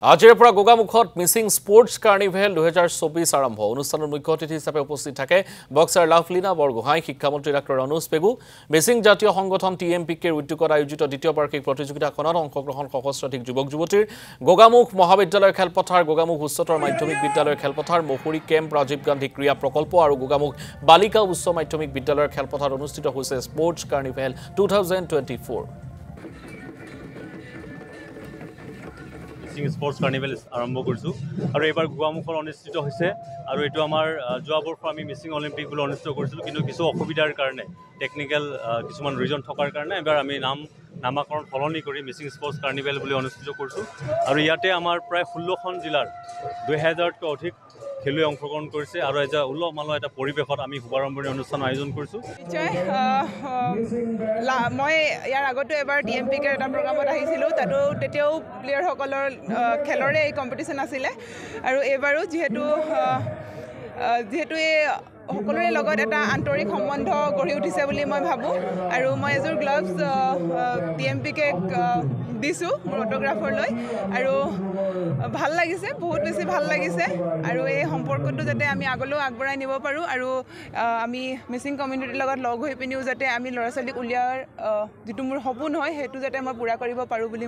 আজিৰ পৰা গোগামুখত মিছিং স্পৰ্টছ কাৰ্নিভেল 2024 আৰম্ভ অনুষ্ঠানৰ মুখ্য অতিথি হিচাপে উপস্থিত থাকে বক্সাৰ লাভলীনা বৰগোহাঁই শিক্ষামন্ত্ৰী ডাক্তৰ অনুজ পেগু মিছিং জাতীয় সংগঠন টিএমপিকেৰ উদ্যোগত আয়োজিত দ্বিতীয় বাৰ্ষিক প্ৰতিযোগিতাখনত অংশগ্ৰহণ সহস্ৰাধিক যুৱক যুৱতীৰ গোগামুখ মহাবিদ্যালয় খেলপথাৰ গোগামুখ উচ্চতৰ মাধ্যমিক বিদ্যালয়ৰ খেলপথাৰ মহুৰী কেম্প ৰাজীৱ গান্ধী ক্ৰীড়া প্ৰকল্প আৰু গোগামুখ বালিকা উচ্চ মাধ্যমিক বিদ্যালয়ৰ খেলপথাৰ অনুষ্ঠিত হৈছে স্পৰ্টছ কাৰ্নিভেল 2024 স্পৰ্টছ কাৰ্নিভেল আৰম্ভ কৰিছোঁ আৰু এইবাৰ গোগামুখত অনুষ্ঠিত হৈছে আৰু এইটো আমাৰ যোৱা বৰ্ষ আমি মিছিং অলিম্পিক বুলি অনুষ্ঠিত কৰিছিলোঁ কিন্তু কিছু অসুবিধাৰ কাৰণে টেকনিকেল কিছুমান ৰিজন থকাৰ কাৰণে এবাৰ আমি নামাকৰণ সলনি কৰি মিছিং স্পৰ্টছ কাৰ্নিভেল বুলি অনুষ্ঠিত কৰিছোঁ আৰু ইয়াতে আমাৰ প্ৰায় 16খন জিলাৰ 2000তকৈ অধিক খেলুৱৈ অংশগ্ৰহণ কৰিছে আৰু এটা উলহ মালহ এটা পৰিৱেশত আমি শুভাৰম্ভণি অনুষ্ঠান আয়োজন কৰিছোঁ মই ইয়াৰ আগতো এবাৰ টিএমপিকে এটা প্ৰগ্ৰামত আহিছিলোঁ তাতো তেতিয়াও প্লেয়াৰসকলৰ খেলৰে এই কম্পিটিশ্যন আছিলে আৰু এইবাৰো যিহেতু এই সকলোৰে লগত এটা আন্তৰিক সম্বন্ধ গঢ়ি উঠিছে বুলি মই ভাবোঁ আৰু মই এযোৰ গ্লাভছ টিএমপিকে দিছোঁ মোৰ অট'গ্ৰাফলৈ আৰু ভাল লাগিছে বহুত বেছি ভাল লাগিছে আৰু এই সম্পৰ্কটো যাতে আমি আগলৈও আগবঢ়াই নিব পাৰোঁ আৰু আমি মিছিং কমিউনিটিৰ লগত লগ হৈ পিনিও যাতে আমি ল'ৰা ছোৱালীক উলিওৱাৰ যিটো মোৰ সপোন হয় সেইটো যাতে মই পূৰা কৰিব পাৰোঁ বুলি